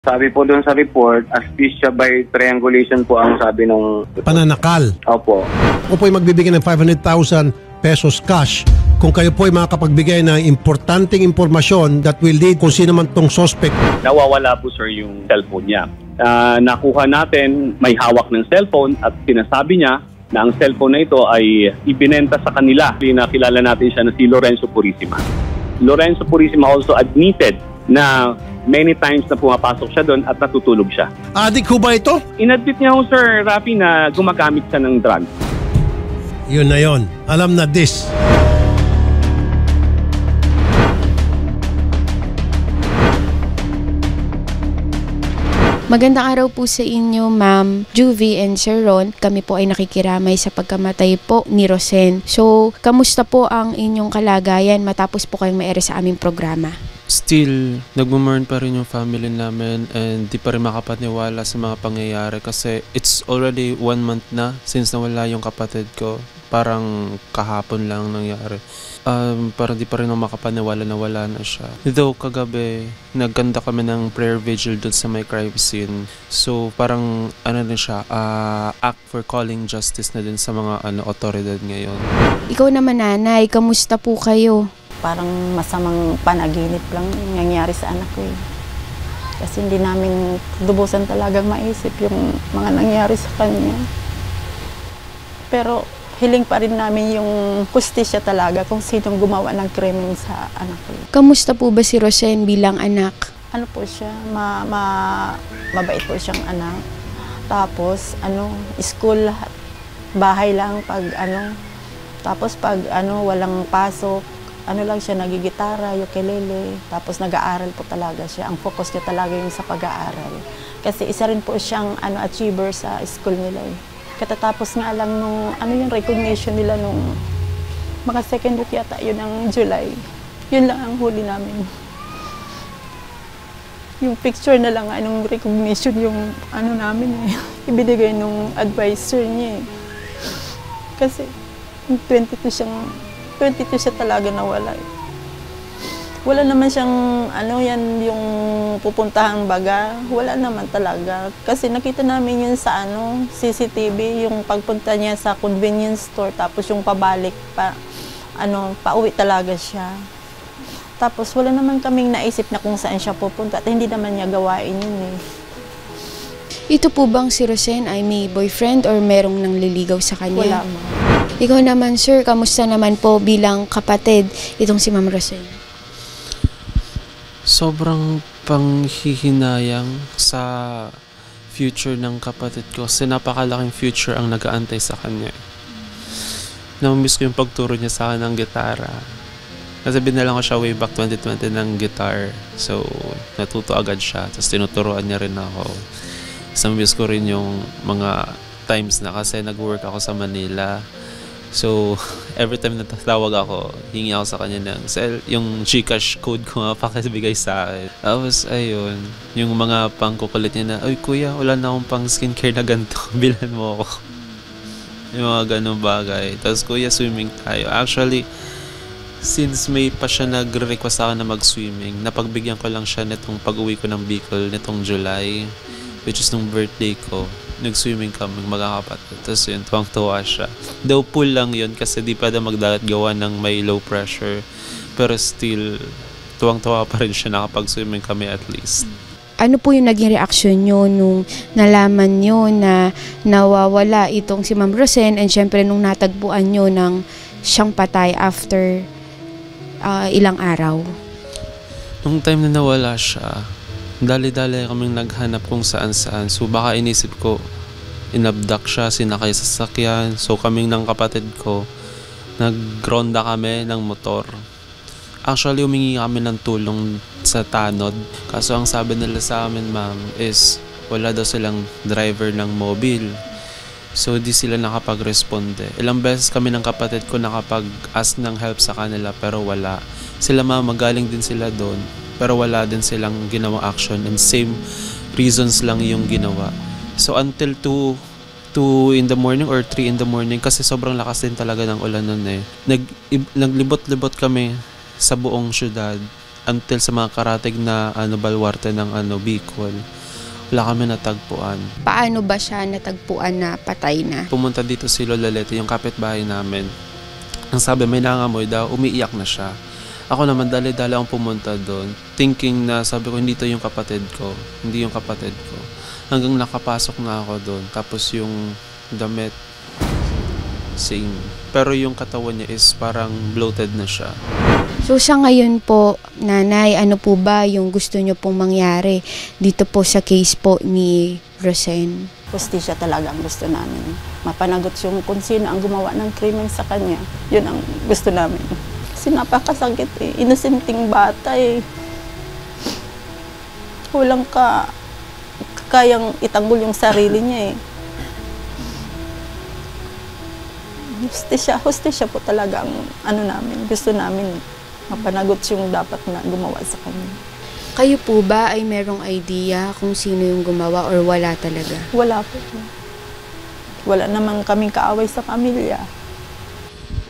Sabi po doon sa report, asphyxia by triangulation po ang sabi ng... Pananakal. Opo. Ako po ay magbibigay ng 500,000 pesos cash kung kayo po ay makakapagbigay ng importanteng impormasyon that will lead kung sino man tong suspect. Nawawala po sir yung cellphone niya. Nakuha natin, may hawak ng cellphone at sinasabi niya na ang cellphone na ito ay ibinenta sa kanila. Nakilala natin siya na si Lorenzo Purisima. Lorenzo Purisima also admitted na many times na pumapasok siya doon at natutulog siya. Adik ho ba ito? Inadmit niya ho sir Rafi na gumagamit siya ng drug. Yun na yun. Alam na this. Magandang araw po sa inyo, Ma'am Juvie and Sir Ron. Kami po ay nakikiramay sa pagkamatay po ni Rosen. So, kamusta po ang inyong kalagayan matapos po kayong maere sa aming programa? Still, nagmumurn pa rin yung family namin and di pa rin makapaniwala sa mga pangyayari kasi it's already 1 month na since nawala yung kapatid ko. Parang kahapon lang nangyari. Parang di pa rin ako makapaniwala na wala na siya. Though kagabi, nagkanta kami ng prayer vigil doon sa may crime scene. So parang ano din siya, act for calling justice na din sa mga otoridad ngayon. Ikaw naman nanay, kamusta po kayo? Parang masamang panaginip lang nangyari sa anak ko eh. Kasi hindi namin lubusan talagang maisip yung mga nangyari sa kanya. Pero hiling pa rin namin yung hustisya talaga kung sinong gumawa ng krimen sa anak ko. Kamusta po ba si Rosen bilang anak? Ano po siya, mabait po siyang anak. Tapos school, bahay lang pag tapos pag walang pasok, lang siya, nagigitara, ukulele, tapos nag-aaral po talaga siya. Ang focus niya talaga yung sa pag-aaral. Kasi isa rin po siyang achiever sa school nila eh. Katatapos nga lang nung yung recognition nila nung mga second week yata yun ng July. Yun lang ang huli namin. Yung picture na lang nung recognition yung namin eh. Ibinigay nung advisor niya eh. Kasi 22 siya talaga nawala eh. Wala naman siyang yan yung pupuntahang baga. Wala naman talaga. Kasi nakita namin yun sa CCTV, yung pagpunta niya sa convenience store, tapos yung pabalik pa, pauwi talaga siya. Tapos wala naman kaming naisip na kung saan siya pupunta at hindi naman niya gawain yun eh. Ito po bang si Rosen ay may boyfriend or merong nangliligaw sa kanya? Wala mo. Ikaw naman sir, kamusta naman po bilang kapatid itong si Ma'am Rosen? Sobrang panghihinayang sa future ng kapatid ko kasi napakalaking future ang nag-aantay sa kanya. Namimiss ko yung pagturo niya sa akin ng gitara. Kasi binalang ko siya way back 2020 ng guitar. So, natuto agad siya. Tapos tinuturuan niya rin ako. So, namimiss ko rin yung mga times na kasi nag-work ako sa Manila. So, every time natatawag ako, hingi ako sa kanya ng yung GCash code ko nga pakibigay sa akin. Tapos, ayun, yung mga pangkukulit niya na, "Ay kuya, wala na akong pang skincare na ganito, bilhan mo ako." Yung mga ganong bagay. Tapos, "Kuya, swimming tayo." Actually, since may pa siya nagre-request ako na mag-swimming, napagbigyan ko lang siya nitong pag-uwi ko ng Bicol, nitong July, which is nung birthday ko. Nag-swimming kami magkakapatid. Tapos yun, tuwang-tuwa siya. Though pool lang yun kasi di pa daw magdagat gawa ng may low pressure. Pero still, tuwang-tuwa pa rin siya nakapag-swimming kami at least. Ano po yung naging reaksyon nyo nung nalaman nyo na nawawala itong si Ma'am Rosen and syempre nung natagpuan nyo ng siyang patay after ilang araw? Nung time na nawala siya, dali-dali kaming naghanap kung saan-saan. So baka inisip ko, inabduct siya, sinakay sa sasakyan. So kaming ng kapatid ko, nagronda kami ng motor. Actually, humingi kami ng tulong sa tanod. Kaso ang sabi nila sa amin, ma'am, is wala daw silang driver ng mobile. So di sila nakapag-responde. Ilang beses kami ng kapatid ko nakapag-ask ng help sa kanila pero wala. Sila magaling din sila doon. Pero wala din silang ginawang action and same reasons lang yung ginawa. So until 2 in the morning or 3 in the morning kasi sobrang lakas din talaga ng ulan nun eh. Naglibot-libot kami sa buong syudad until sa mga karatig na baluarte ng Bicol. Wala kami natagpuan. Paano ba siya natagpuan na patay na? Pumunta dito si Lola Leti, yung kapitbahay namin. Ang sabi, may nangamoy daw, umiiyak na siya. Ako naman, dali-dali akong pumunta doon. Thinking na, sabi ko, hindi to yung kapatid ko. Hindi yung kapatid ko. Hanggang nakapasok na ako doon. Tapos yung damit, same. Pero yung katawan niya is parang bloated na siya. So sa ngayon po, nanay, ano po ba yung gusto nyo pong mangyari dito po sa case po ni Rosen? Hustisya talaga ang gusto namin. Mapanagot yung kung sino ang gumawa ng krimen sa kanya. Yun ang gusto namin. Kasi napakasakit eh. Inusinting bata eh. Walang kayang itanggol yung sarili niya eh. Hustisya po talaga ang ano namin. Gusto namin mapanagot yung dapat na gumawa sa kanya. Kayo po ba ay merong idea kung sino yung gumawa or wala talaga? Wala po. Wala naman kaming kaaway sa pamilya.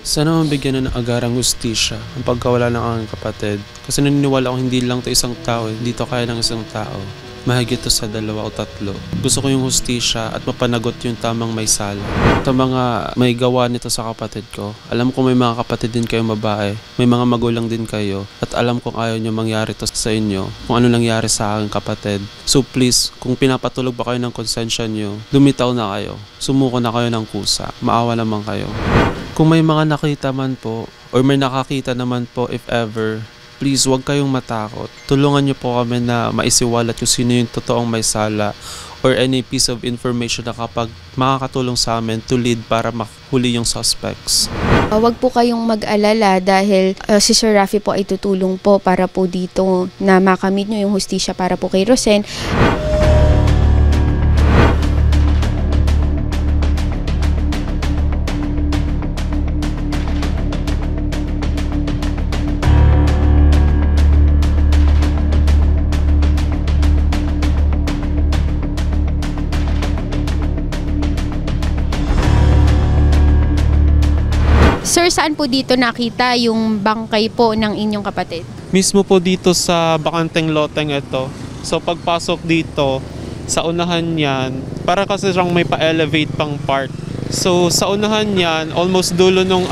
Sana mabigyan na ng agarang hustisya ang pagkawala ng aking kapatid. Kasi naniniwala akong hindi lang to isang tao, hindi to kaya ng isang tao. Mahigit to sa 2 o 3. Gusto ko yung hustisya at mapanagot yung tamang may sala. Sa mga may gawa nito sa kapatid ko, alam ko may mga kapatid din kayong babae, may mga magulang din kayo, at alam kong ayaw nyo mangyari to sa inyo, kung ano nangyari sa aking kapatid. So please, kung pinapatulog ba kayo ng konsensya nyo, lumitaw na kayo, sumuko na kayo ng kusa, maawa naman kayo. Kung may mga nakita man po, or may nakakita naman po if ever, please, huwag kayong matakot. Tulungan niyo po kami na maisiwalat kung sino yung totoong may sala or any piece of information na kapag makakatulong sa amin to lead para mahuli yung suspects. Huwag po kayong mag-alala dahil si Sir Raffy po ay tutulong po para po dito na makamit nyo yung hustisya para po kay Rosen. Sir, saan po dito nakita yung bangkay po ng inyong kapatid? Mismo po dito sa bakanteng loteng ito. So pagpasok dito, sa unahan niyan, para kasi siyang may pa-elevate pang part. So sa unahan niyan, almost dulo nung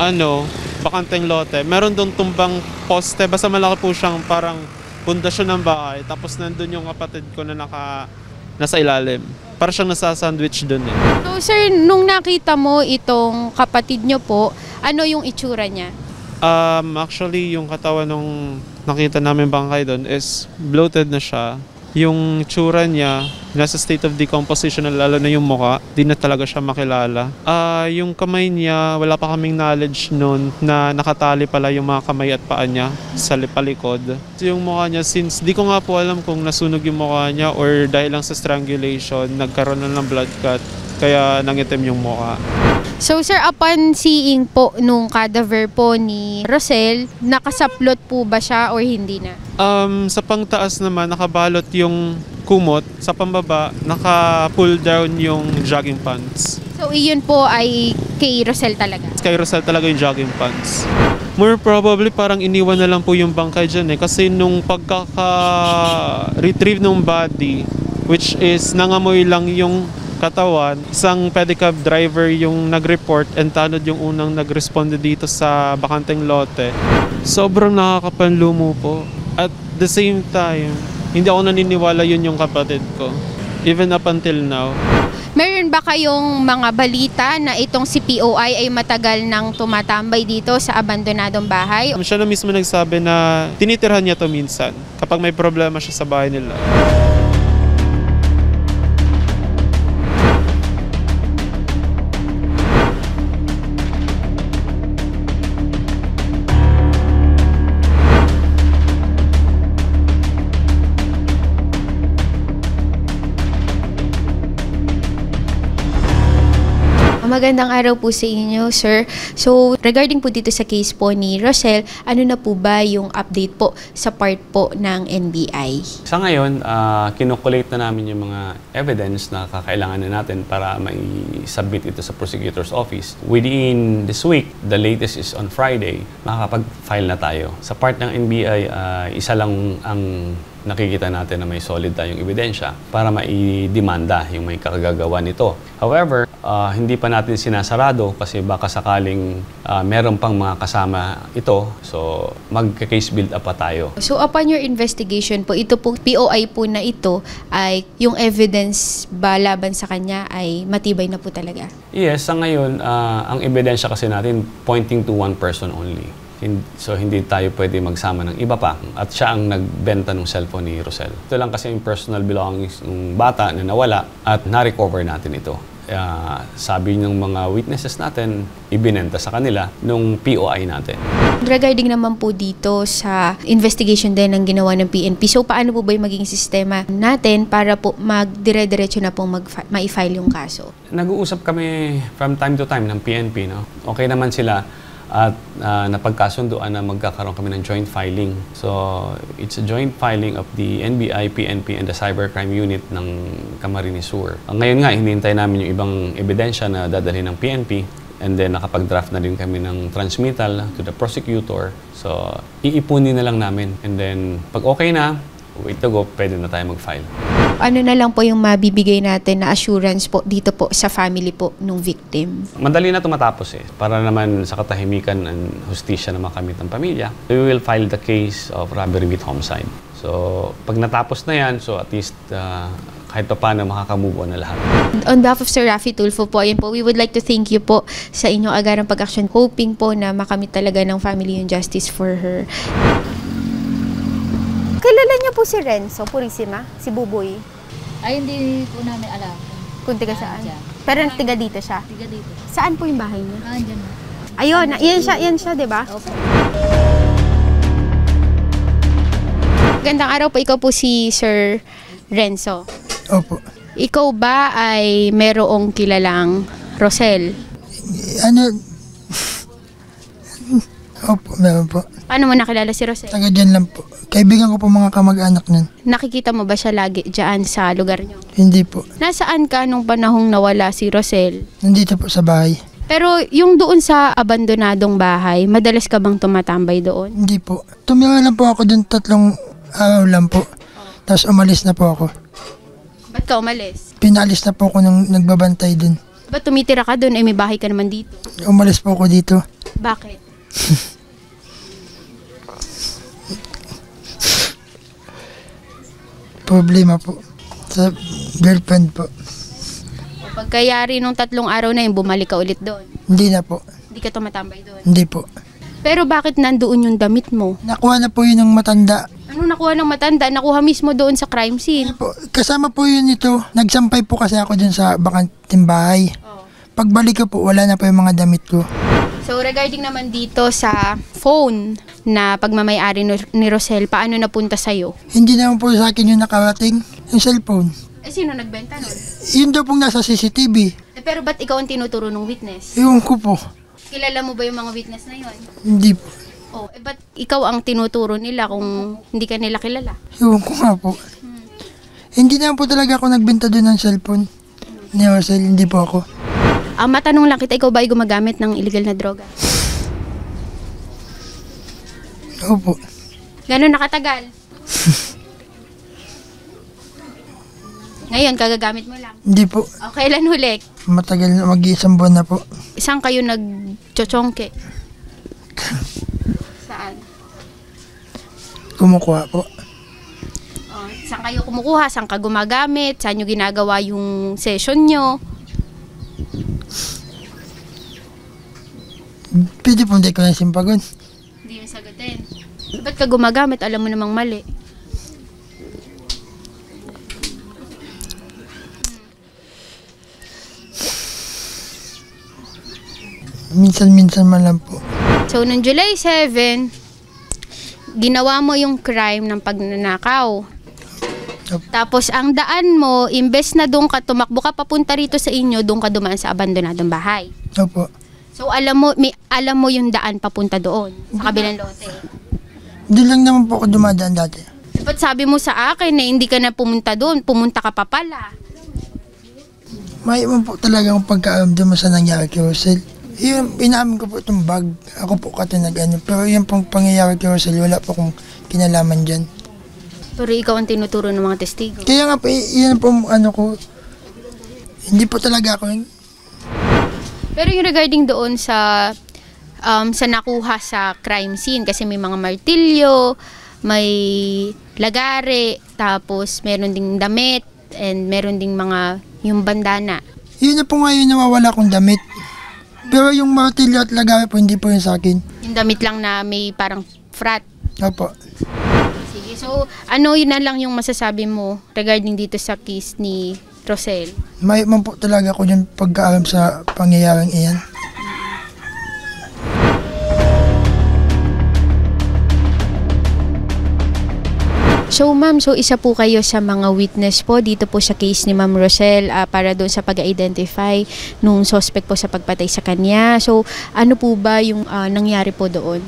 bakanteng lote, meron doon tumbang poste, basta malaki po siyang parang pundasyon ng bahay. Tapos nandun yung kapatid ko na nasa ilalim. Para siyang nasa-sandwich doon eh. So sir, nung nakita mo itong kapatid nyo po, ano yung itsura niya? Actually, yung katawan nung nakita namin bangkay doon is bloated na siya. Yung tsura niya, nasa state of decomposition na, lalo na yung mukha, di na talaga siya makilala. Yung kamay niya, wala pa kaming knowledge noon na nakatali pala yung mga kamay at paa niya sa palikod. Yung mukha niya, since di ko nga po alam kung nasunog yung mukha niya or dahil lang sa strangulation, nagkaroon na ng blood cut, kaya nangitim yung mukha. So sir, upon seeing po nung cadaver po ni Rosel, nakasaplot po ba siya or hindi na? Sa pangtaas naman, nakabalot yung kumot. Sa pambaba, naka-pull down yung jogging pants. So iyon po ay kay Rosel talaga? Kay Rosel talaga yung jogging pants. More probably, parang iniwan na lang po yung bangkay dyan eh. Kasi nung pagkaka-retrieve ng body, which is nangamoy lang yung katawan, isang pedicab driver yung nag-report and tanod yung unang nag-responde dito sa bakanteng lote. Sobrang nakakapanlumo po. At the same time, hindi ako naniniwala yun yung kapatid ko. Even up until now. Meron ba kayong mga balita na itong si POI ay matagal nang tumatambay dito sa abandonadong bahay? Siya na mismo nagsabi na tinitirhan niya to minsan kapag may problema siya sa bahay nila. Magandang araw po sa inyo, sir. So, regarding po dito sa case po ni Rosel, ano na po ba yung update po sa part po ng NBI? Sa ngayon, kinukulate na namin yung mga evidence na kakailangan na natin para mai-submit ito sa prosecutor's office. Within this week, the latest is on Friday, makakapag-file na tayo. Sa part ng NBI, isa lang ang nakikita natin na may solid tayong ebidensya para mai-demanda yung may kakagagawa nito. However, hindi pa natin sinasarado kasi baka sakaling meron pang mga kasama ito. So, mag-case build up pa tayo. So, upon your investigation po, ito pong POI po na ito ay yung evidence ba laban sa kanya ay matibay na po talaga? Yes, sa ngayon, ang ebidensya kasi natin pointing to one person only. So, hindi tayo pwede magsama ng iba pa. At siya ang nagbenta ng cellphone ni Rosel. Ito lang kasi yung personal belongings ng bata na nawala at na-recover natin ito. Sabi ng mga witnesses natin, ibinenta sa kanila nung POI natin. Regarding naman po dito sa investigation din ng ginawa ng PNP, so paano po ba yung magiging sistema natin para po magdire-diretso na pong ma-file yung kaso? Nag-uusap kami from time to time ng PNP. No? Okay naman sila. At napagkasunduan na magkakaroon kami ng joint filing. So, it's a joint filing of the NBI, PNP, and the Cybercrime Unit ng Camarines Sur. Ngayon nga, hinihintay namin yung ibang ebidensya na dadalhin ng PNP. And then, nakapag-draft na rin kami ng transmittal to the prosecutor. So, iipunin na lang namin. And then, pag okay na, wait to go, pwede na tayo mag-file. Ano na lang po yung mabibigay natin na assurance po dito po sa family po nung victim? Madali na tumatapos para naman sa katahimikan and hustisya na makamit ng pamilya. We will file the case of robbery with homicide. So, pag natapos na yan, so at least kahit pa paano makakamove on na lahat. On behalf of Sir Raffy Tulfo po, po, we would like to thank you po sa inyong agarang pag-action, hoping po na makamit talaga ng family yung justice for her. Kilala niyo po si Renzo Purisima, si Buboy? Ay, hindi po namin alam. Kung tiga saan? Pero tiga dito siya? Tiga dito. Saan po yung bahay niya? Andyan na. Ayun, yan siya, di ba? Opo. Gandang araw po, ikaw po si Sir Renzo. Opo. Ikaw ba ay merong kilalang Rosel? Opo, meron po. Paano mo nakilala si Rosel? Taga dyan lang po. Kaibigan ko po mga kamag-anak nun. Nakikita mo ba siya lagi dyan sa lugar niyo? Hindi po. Nasaan ka nung panahong nawala si Rosel? Nandito po sa bahay. Pero yung doon sa abandonadong bahay, madalas ka bang tumatambay doon? Hindi po. Tumira lang po ako dun 3 araw lang po. Tapos umalis na po ako. Ba't ka umalis? Pinalis na po ako nung nagbabantay dun. Ba't tumitira ka doon? May bahay ka naman dito. Umalis po ako dito. Bakit? Problema po. Sa girlfriend po. Pagkayari nung 3 araw na yun, bumalik ka ulit doon? Hindi na po. Hindi ka tumatambay doon? Hindi po. Pero bakit nandoon yung damit mo? Nakuha na po yun ng matanda. Ano nakuha ng matanda? Nakuha mismo doon sa crime scene? Po, kasama po yun ito. Nagsampay po kasi ako dun sa bakanting bahay. Pagbalik ko po, wala na po yung mga damit ko. So regarding naman dito sa phone na pagmamayari ni Rosel, paano napunta sa'yo? Hindi naman po sa akin yung nakarating, yung cellphone. Sino nagbenta nun? Yun daw pong nasa CCTV. Pero ba't ikaw ang tinuturo ng witness? Ewan ko po. Kilala mo ba yung mga witness na yun? Hindi po. Ba't ikaw ang tinuturo nila kung hindi ka nila kilala? Ewan ko nga po. Hindi naman po talaga ako nagbenta doon ng cellphone. Ni Rosel, hindi po ako. Matanong lang kita, ikaw ba ay gumagamit ng illegal na droga? Opo. Gano'n nakatagal? Ngayon, kagagamit mo lang? Hindi po. Kailan huli? Matagal na, mag-1 buwan na po. Saan kayo nag-chochongke? Saan? Kumukuha po. Saan kayo kumukuha? Saan ka gumagamit? Saan nyo ginagawa yung session nyo? Pwede po hindi ko na simpagon. Hindi yung sagutin. Ba't ka gumagamit? Alam mo namang mali. Minsan-minsan man lang po. So, noong July 7, ginawa mo yung crime ng pagnanakaw. Tapos ang daan mo, imbes na doon ka tumakbo ka papunta rito sa inyo, doon ka dumaan sa abandonadong bahay. Opo. So alam mo yung daan papunta doon sa kabilang lote. Doon lang naman po ako dumadaan dati. Ba't sabi mo sa akin na hindi ka na pumunta doon, pumunta ka pa pala? May iba po talaga akong pagkaaramdam sa nangyari kay Rosel. Yun, inamin ko po itong bag. Ako po katinag-ano. Pero yung pong pangyayari kay Rosel, wala po akong kinalaman dyan. Pero ikaw ang tinuturo ng mga testigo. Kaya nga po, yun po ano ko. Hindi po talaga ako yun. Pero yung regarding doon sa nakuha sa crime scene, kasi may mga martilyo, may lagare, tapos meron ding damit, and meron ding mga yung bandana. Yun na po nga yung nawawala kong damit. Pero yung martilyo at lagare po, hindi po yun sa akin. Yung damit lang na may parang frat. Opo. Sige, so ano yun na lang yung masasabi mo regarding dito sa case ni Rosel? May man po talaga ako yung pagkaalam sa pangyayaring iyan. So ma'am, so isa po kayo sa mga witness po dito po sa case ni Ma'am Rosel para doon sa pag-identify nung suspect po sa pagpatay sa kanya. So ano po ba yung nangyari po doon?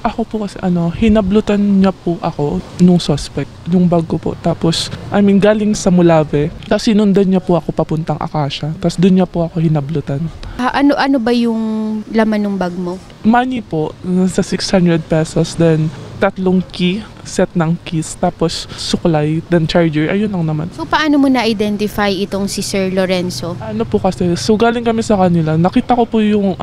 Ako po kasi hinablutan niya po ako nung suspect, yung bag ko po. Tapos, galing sa Mulave. Tapos sinundan niya po ako papuntang Acacia. Tapos doon niya po ako hinablutan. Ano ba yung laman ng bag mo? Money po, sa 600 pesos. Then, 3 key, set ng keys, tapos suklay, then charger, ayun lang naman. So paano mo na-identify itong si Sir Lorenzo? Ano po kasi, so galing kami sa kanila, nakita ko po yung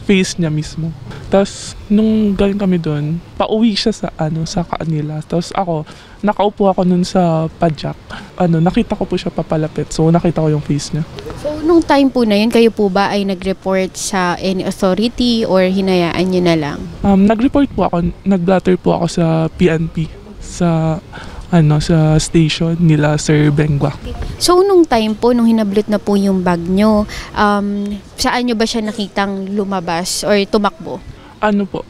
face niya mismo. Tapos nung galing kami doon, pauwi siya sa kanila. Tapos ako, nakaupo ako nun sa padjak. Nakita ko po siya papalapit. So nakita ko yung face niya. So nung time po na yun, kayo po ba ay nag-report sa any authority or hinayaan niyo na lang? Nag-report po ako, nag-blatter po ako sa PNP sa sa station nila Sir Bengwa. So nung time po, nung hinablot na po yung bag nyo, saan nyo ba siya nakitang lumabas or tumakbo?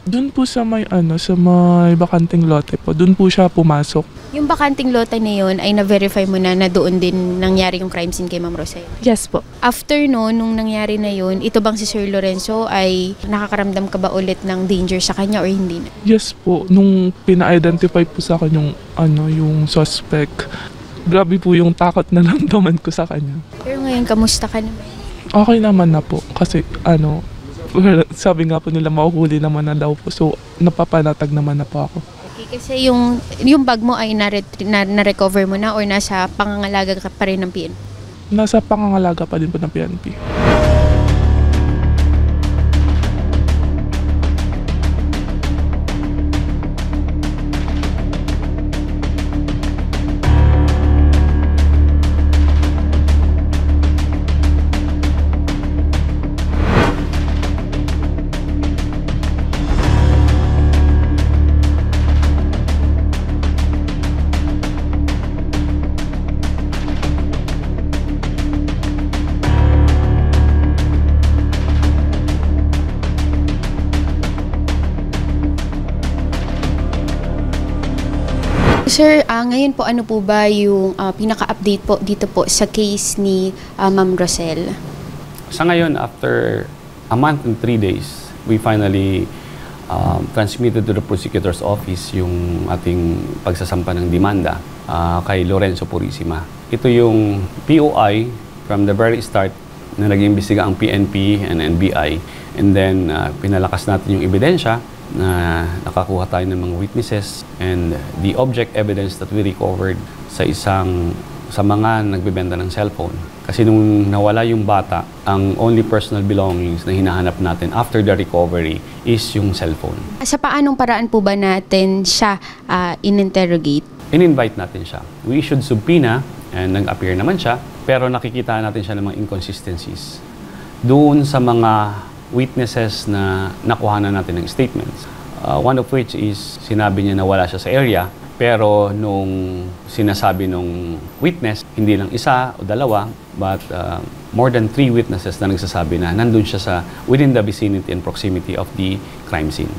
Doon po sa may sa may bakanting lote po, doon po siya pumasok. Yung bakanting lote na yun ay na-verify mo na doon din nangyari yung crime scene kay Ma'am Rosel? Yes po. After nung nangyari na yun, ito bang si Sir Lorenzo ay nakakaramdam ka ba ulit ng danger sa kanya or hindi na? Yes po, nung pina-identify po sa akin yung suspect, grabe po yung takot na naramdaman ko sa kanya. Pero ngayon, kamusta ka naman? Okay naman na po, kasi sabi nga po nila mahuhuli naman na daw po. So, napapanatag naman na po ako. Okay, kasi yung bag mo ay na-recover mo na or nasa pangangalaga ka pa rin ng PNP? Nasa pangangalaga pa din po ng PNP. Sir, ngayon po ano po ba yung pinaka-update po dito po sa case ni Ma'am Rosel? Sa ngayon, after a month and 3 days, we finally transmitted to the prosecutor's office yung ating pagsasampa ng demanda kay Lorenzo Purisima. Ito yung POI from the very start na nag-iimbestiga ang PNP and NBI, and then pinalakas natin yung ebidensya na nakakuha tayo ng mga witnesses and the object evidence that we recovered sa mga nagbebenta ng cellphone. Kasi nung nawala yung bata, ang only personal belongings na hinahanap natin after the recovery is yung cellphone. Sa paanong paraan po ba natin siya in-interrogate? In-invite natin siya. We issued subpoena and nag-appear naman siya, pero nakikita natin siya ng mga inconsistencies doon sa mga witnesses na nakuhanan natin ng statements. One of which is sinabi niya na wala siya sa area, pero nung sinasabi nung witness, hindi lang isa o dalawa, but more than 3 witnesses na nagsasabi na nandun siya within the vicinity and proximity of the crime scene.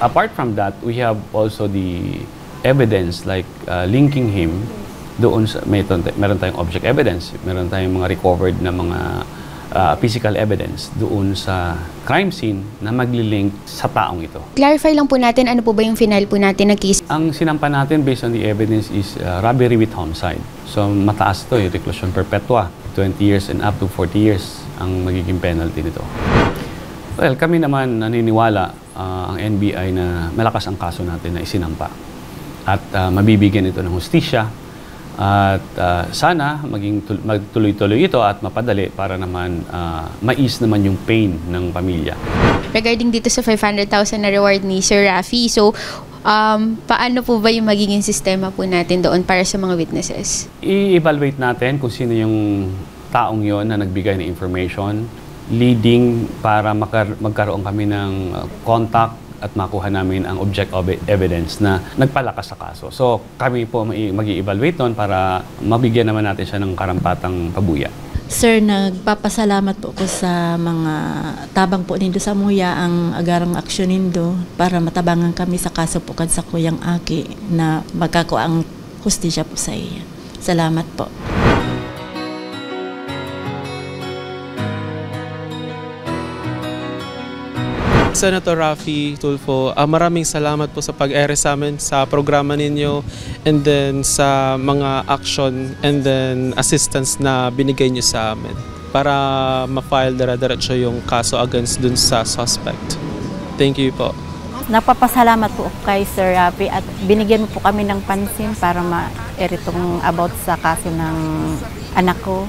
Apart from that, we have also the evidence like linking him doon sa meron tayong object evidence, meron tayong mga recovered na mga physical evidence doon sa crime scene na magli-link sa taong ito. Clarify lang po natin, ano po ba yung final po natin na case? Ang sinampa natin based on the evidence is robbery with homicide. So mataas to, yung reclusion perpetua, 20 years and up to 40 years ang magiging penalty nito. Well, kami naman naniniwala ang NBI na malakas ang kaso natin na isinampa at mabibigyan ito ng hustisya. At sana magtuloy-tuloy ito at mapadali para naman mais naman yung pain ng pamilya. Regarding dito sa 500,000 na reward ni Sir Raffy, so paano po ba yung magiging sistema po natin doon para sa mga witnesses? I-evaluate natin kung sino yung taong yon na nagbigay ng information, leading para magkaroon kami ng contact at makuha namin ang object of evidence na nagpalakas sa kaso. So kami po mag-i-evaluate nun para mabigyan naman natin siya ng karampatang pabuya. Sir, nagpapasalamat po ko sa mga tabang po nindo sa muya ang agarang aksyon nindo para matabangan kami sa kaso po sa kuyang Aki na magkakuha ang hustisya po sa iya. Salamat po. Senator Raffy Tulfo, maraming salamat po sa pag-ere sa amin sa programa ninyo and then sa mga action and then assistance na binigay nyo sa amin para ma-file dire-diretso yung kaso against dun sa suspect. Thank you po. Napapasalamat po kay Sir Raffy at binigyan mo po kami ng pansin para ma-ere itong about sa kaso ng anak ko.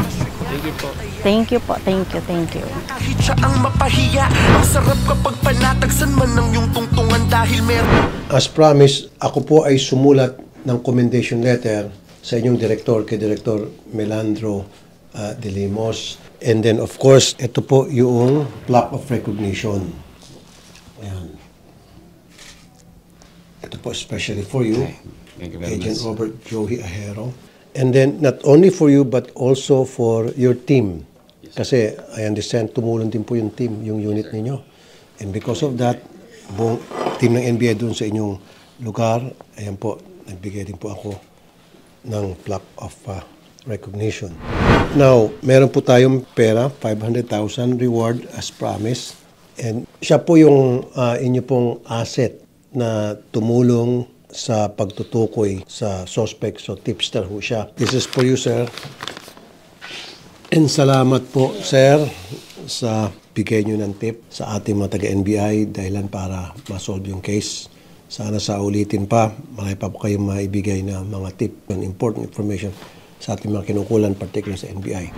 Thank you po. Thank you po. Thank you. Thank you. Kahit siya ang mapahiya, ang sarap kapag panatagsan man ng yung tungtungan dahil meron. As promised, ako po ay sumulat ng commendation letter sa inyong director, kay Director Melandro de Limos. And then of course, ito po yung plaque of recognition. Ayan. Ito po especially for you, Agent Robert Joey Ahero. And then not only for you but also for your team. Kasi I understand tumulong din po yung team, yung unit ninyo. And because of that, buong team ng NBI doon sa inyong lugar, ayan po, nagbigay din po ako ng plaque of recognition. Now, meron po tayong pera, 500,000 reward as promised. And siya po yung inyo pong asset na tumulong sa pagtutukoy sa suspect. So, tipster ho siya. This is for you, sir. And salamat po, sir, sa bigay nyo ng tip sa ating mga taga-NBI dahilan para ma-solve yung case. Sana sa ulitin pa, marami pa po kayong maibigay na mga tip and important information sa ating mga kinukulan, particular sa NBI.